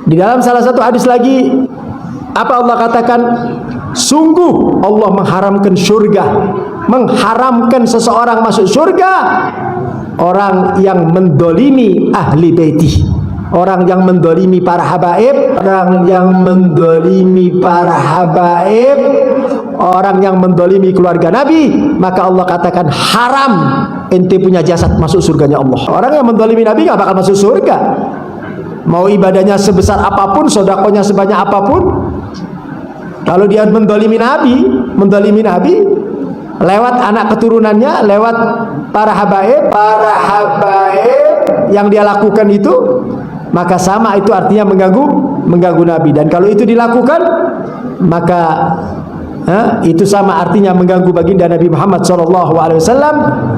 Di dalam salah satu hadis lagi, apa Allah katakan? Sungguh Allah mengharamkan surga, mengharamkan seseorang masuk surga, orang yang mendolimi ahli baiti, orang yang mendolimi para habaib, orang yang mendolimi para habaib, orang yang mendolimi keluarga Nabi, maka Allah katakan haram ente punya jasad masuk surganya Allah. Orang yang mendolimi Nabi gak bakal masuk surga. Mau ibadahnya sebesar apapun, sodakonya sebanyak apapun, kalau dia mendolimi Nabi lewat anak keturunannya, lewat para habaib yang dia lakukan itu, maka sama itu artinya mengganggu Nabi. Dan kalau itu dilakukan, maka itu sama artinya mengganggu baginda Nabi Muhammad SAW,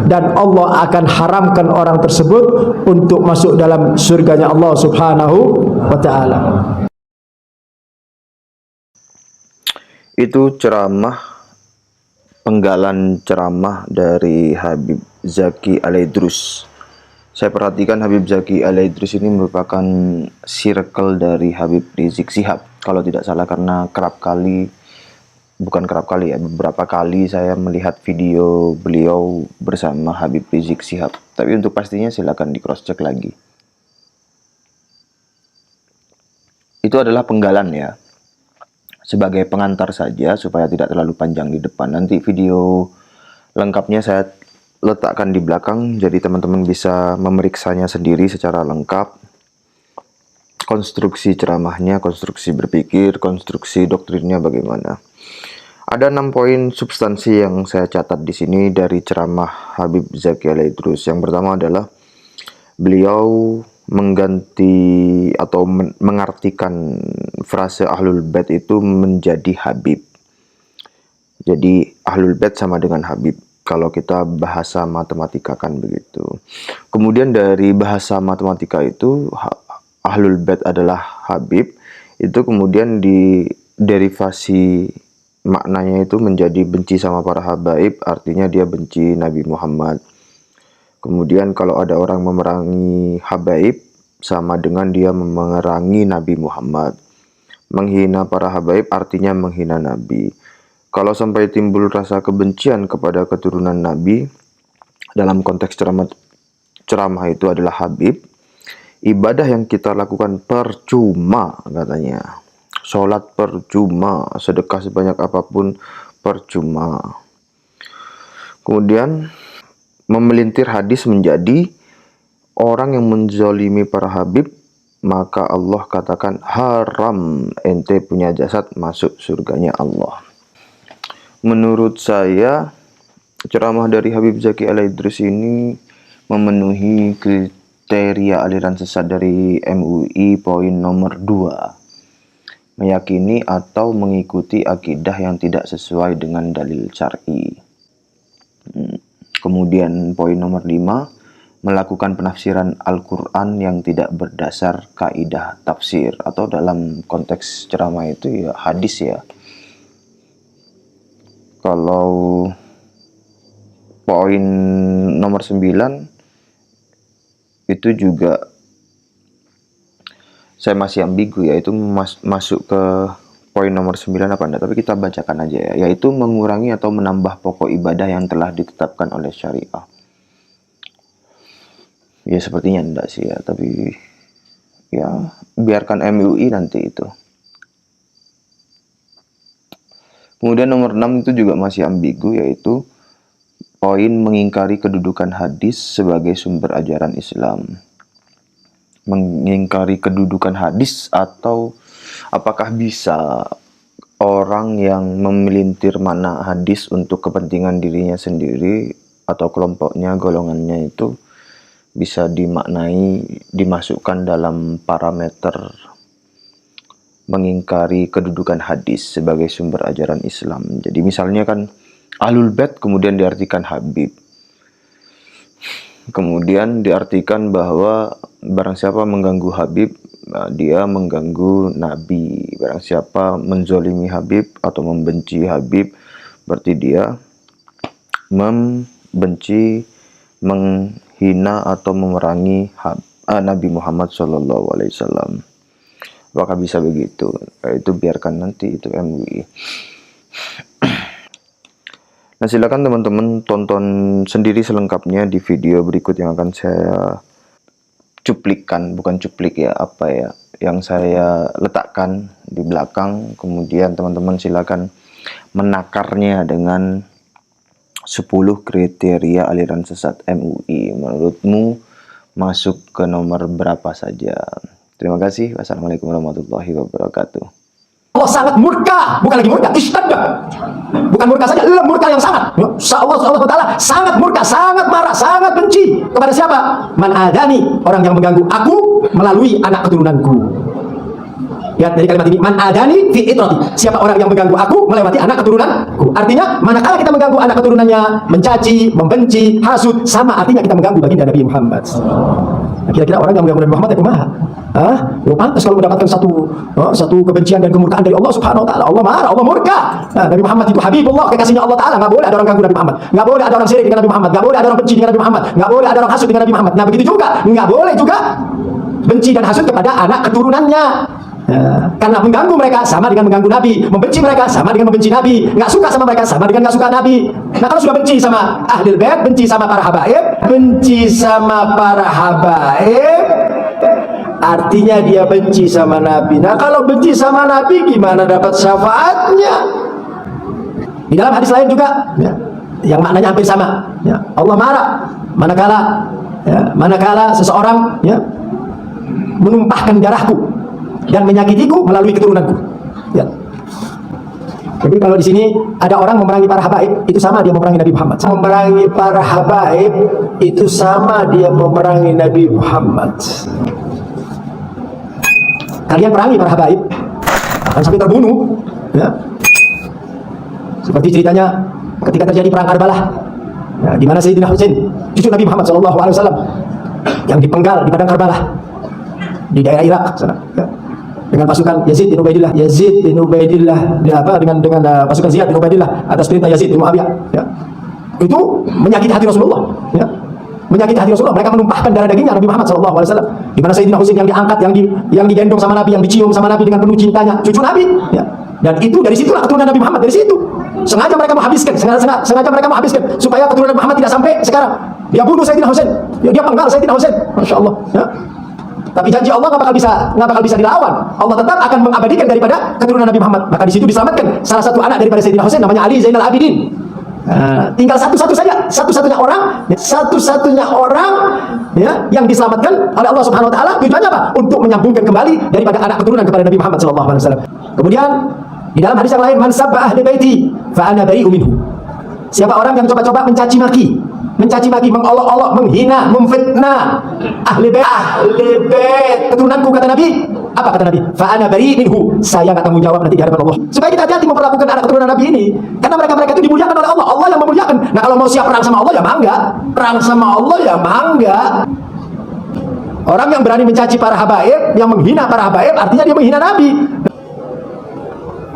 dan Allah akan haramkan orang tersebut untuk masuk dalam surganya Allah Subhanahu wa ta'ala. Itu penggalan ceramah dari Habib Zaki Al-Aidrus. Saya perhatikan Habib Zaki Al-Aidrus ini merupakan circle dari Habib Rizik Syihab, kalau tidak salah, karena beberapa kali saya melihat video beliau bersama Habib Rizik Syihab. Tapi untuk pastinya silakan di cross check lagi. Itu adalah penggalan ya, sebagai pengantar saja supaya tidak terlalu panjang di depan. Nanti video lengkapnya saya letakkan di belakang, jadi teman-teman bisa memeriksanya sendiri secara lengkap. Konstruksi ceramahnya, konstruksi berpikir, konstruksi doktrinnya bagaimana. Ada 6 poin substansi yang saya catat di sini dari ceramah Habib Zaki Al-Aidrus. Yang pertama adalah beliau mengganti atau mengartikan frase Ahlul Bait itu menjadi Habib. Jadi Ahlul Bait sama dengan Habib, kalau kita bahasa matematika kan begitu. Kemudian dari bahasa matematika itu Ahlul Bait adalah Habib, itu kemudian di derivasi maknanya itu menjadi benci sama para habaib, artinya dia benci Nabi Muhammad. Kemudian kalau ada orang memerangi habaib, sama dengan dia memerangi Nabi Muhammad. Menghina para habaib artinya menghina Nabi. Kalau sampai timbul rasa kebencian kepada keturunan Nabi, dalam konteks ceramah itu adalah Habib, ibadah yang kita lakukan percuma katanya. Sholat percuma, sedekah sebanyak apapun percuma. Kemudian memelintir hadis menjadi orang yang menzalimi para habib, maka Allah katakan haram ente punya jasad masuk surganya Allah. Menurut saya ceramah dari Habib Zaki Al-Aidrus ini memenuhi kriteria aliran sesat dari MUI poin nomor 2, meyakini atau mengikuti akidah yang tidak sesuai dengan dalil syar'i. Kemudian poin nomor 5, melakukan penafsiran Al-Quran yang tidak berdasar kaidah tafsir, atau dalam konteks ceramah itu ya hadis ya. Kalau poin nomor 9 itu juga saya masih ambigu, yaitu masuk ke poin nomor 9 apa enggak, tapi kita bacakan aja ya, yaitu mengurangi atau menambah pokok ibadah yang telah ditetapkan oleh syariah. Ya sepertinya enggak sih ya, tapi ya biarkan MUI nanti itu. Kemudian nomor 6 itu juga masih ambigu, yaitu poin mengingkari kedudukan hadis sebagai sumber ajaran Islam. Mengingkari kedudukan hadis, atau apakah bisa orang yang memelintir makna hadis untuk kepentingan dirinya sendiri atau kelompoknya, golongannya itu bisa dimasukkan dalam parameter mengingkari kedudukan hadis sebagai sumber ajaran Islam. Jadi misalnya kan Ahlul Bait kemudian diartikan Habib, kemudian diartikan bahwa barang siapa mengganggu Habib, dia mengganggu Nabi. Barang siapa menzolimi Habib atau membenci Habib, berarti dia membenci, menghina atau memerangi Nabi Muhammad SAW. Apakah bisa begitu? Itu biarkan nanti itu MUI. Nah, silakan teman-teman tonton sendiri selengkapnya di video berikut yang akan saya cuplikan, bukan cuplik ya, yang saya letakkan di belakang. Kemudian teman-teman silakan menakarnya dengan 10 kriteria aliran sesat MUI. Menurutmu masuk ke nomor berapa saja? Terima kasih. Wassalamualaikum warahmatullahi wabarakatuh. Allah sangat murka, bukan lagi murka, istadda. Bukan murka saja, murka yang sangat. Allah Taala sangat murka, sangat marah, sangat benci kepada siapa? Man adani, orang yang mengganggu aku melalui anak keturunanku. Lihat dari kalimat ini, man adani fi itrati. Siapa orang yang mengganggu aku melewati anak keturunanku. Artinya, manakala kita mengganggu anak keturunannya, mencaci, membenci, hasud, sama artinya kita mengganggu baginda Nabi Muhammad. Nah, kira-kira orang yang mengganggu Nabi Muhammad itu kumaha? Pantas kalau mendapatkan satu kebencian dan kemurkaan dari Allah Subhanahu wa taala. Allah marah, Allah murka. Nah, Nabi Muhammad itu Habibullah, kekasihnya Allah taala. Enggak boleh ada orang ganggu Nabi Muhammad. Enggak boleh ada orang syirik dengan Nabi Muhammad. Enggak boleh ada orang benci dengan Nabi Muhammad. Enggak boleh ada orang hasud dengan Nabi Muhammad. Nah, begitu juga enggak boleh juga benci dan hasud kepada anak keturunannya. Karena mengganggu mereka sama dengan mengganggu Nabi, membenci mereka sama dengan membenci Nabi, nggak suka sama mereka sama dengan nggak suka Nabi. Nah, kalau sudah benci sama Ahlul Bait, benci sama para habaib, artinya dia benci sama Nabi. Nah, kalau benci sama Nabi, gimana dapat syafaatnya? Di dalam hadis lain juga, yang maknanya hampir sama. Allah marah manakala seseorang menumpahkan darahku dan menyakitiku melalui keturunanku. Ya. Jadi kalau di sini ada orang memerangi para habaib, itu sama dia memerangi Nabi Muhammad. Memerangi para habaib itu sama dia memerangi Nabi Muhammad. Kalian perangi para habaib akan sampai terbunuh, ya. Seperti ceritanya ketika terjadi perang Karbala, ya, di mana Sayyidina Husain, cucu Nabi Muhammad SAW, yang dipenggal di padang Karbala di daerah Irak sana, ya, dengan pasukan Yazid bin Ubaidillah, dengan pasukan Ziyad bin Ubaidillah atas perintah Yazid bin Muawiyah, ya. Itu menyakiti hati Rasulullah, ya. Menyakiti hati Rasulullah. Mereka menumpahkan darah dagingnya Nabi Muhammad SAW. Di mana Sayyidina Husain yang diangkat, yang digendong sama Nabi, yang dicium sama Nabi dengan penuh cintanya, cucu Nabi, ya. Dan itu dari situlah keturunan Nabi Muhammad, dari situ. Sengaja mereka menghabiskan, supaya keturunan Muhammad tidak sampai sekarang. Dia bunuh Sayyidina Husain, dia penggal Sayyidina Husain, Masya Allah, ya. Tapi janji Allah nggak bakal bisa dilawan. Allah tetap akan mengabadikan daripada keturunan Nabi Muhammad. Maka di situ diselamatkan salah satu anak daripada Sayyidina Husain, namanya Ali Zainal Abidin. Tinggal satu-satunya orang ya, yang diselamatkan oleh Allah Subhanahu Wa Taala. Tujuannya apa? Untuk menyambungkan kembali daripada anak keturunan kepada Nabi Muhammad SAW. Kemudian di dalam hadis yang lain, man sabba ahli baiti fa ana bari'u minhu. Siapa orang yang coba-coba mencaci maki, mengolok-olok, menghina, memfitnah ahli bait keturunanku, kata Nabi. Apa kata Nabi? Fa ana bari minhu. Saya enggak tanggung jawab nanti di hadapan Allah. Supaya kita hati-hati memperlakukan anak keturunan Nabi ini, karena mereka itu dimuliakan oleh Allah. Allah yang memuliakan. Nah, kalau mau siap perang sama Allah ya mangga. Orang yang berani mencaci para habaib, yang menghina para habaib, artinya dia menghina Nabi.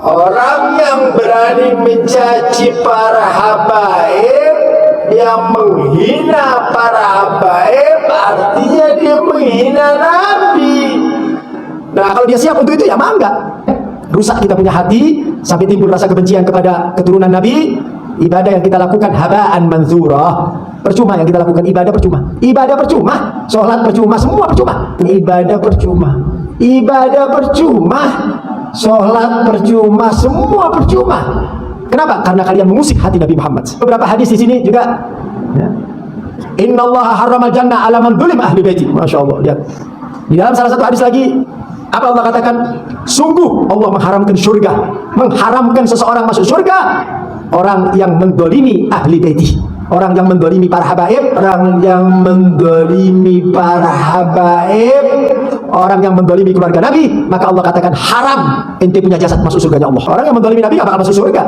Orang yang berani mencaci para habaib, yang menghina para habaib, artinya dia menghina Nabi. Nah, kalau dia siap untuk itu ya mangga. Rusak kita punya hati sampai timbul rasa kebencian kepada keturunan Nabi. Ibadah yang kita lakukan habaan manzurah. Percuma yang kita lakukan, ibadah percuma, sholat percuma, semua percuma. Ibadah percuma, sholat percuma, semua percuma. Kenapa? Karena kalian mengusik hati Nabi Muhammad. Beberapa hadis di sini juga, ya. Innallaha harramal jannah ala man zulim ahli baiti. Masya Allah. Lihat. Di dalam salah satu hadis lagi, apa Allah katakan? Sungguh Allah mengharamkan surga, mengharamkan seseorang masuk surga, orang yang mendolimi ahli baiti, orang yang mendolimi para habaib, orang yang mendolimi keluarga Nabi, maka Allah katakan haram ente punya jasad masuk surganya Allah. Orang yang mendolimi Nabi gak bakal masuk surga.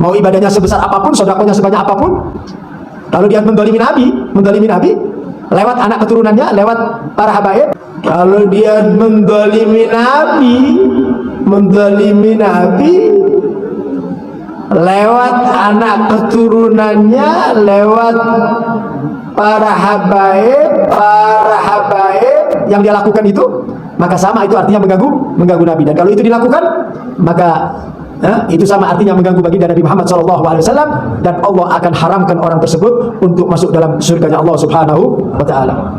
Mau ibadahnya sebesar apapun, sedekahnya sebanyak apapun, kalau dia mendolimi Nabi lewat anak keturunannya, lewat para habaib, kalau dia mendolimi Nabi lewat anak keturunannya, lewat para habaib yang dia lakukan itu, maka sama itu artinya mengganggu Nabi. Dan kalau itu dilakukan, maka itu sama artinya mengganggu baginda Nabi Muhammad SAW, dan Allah akan haramkan orang tersebut untuk masuk dalam surganya Allah Subhanahu wa taala.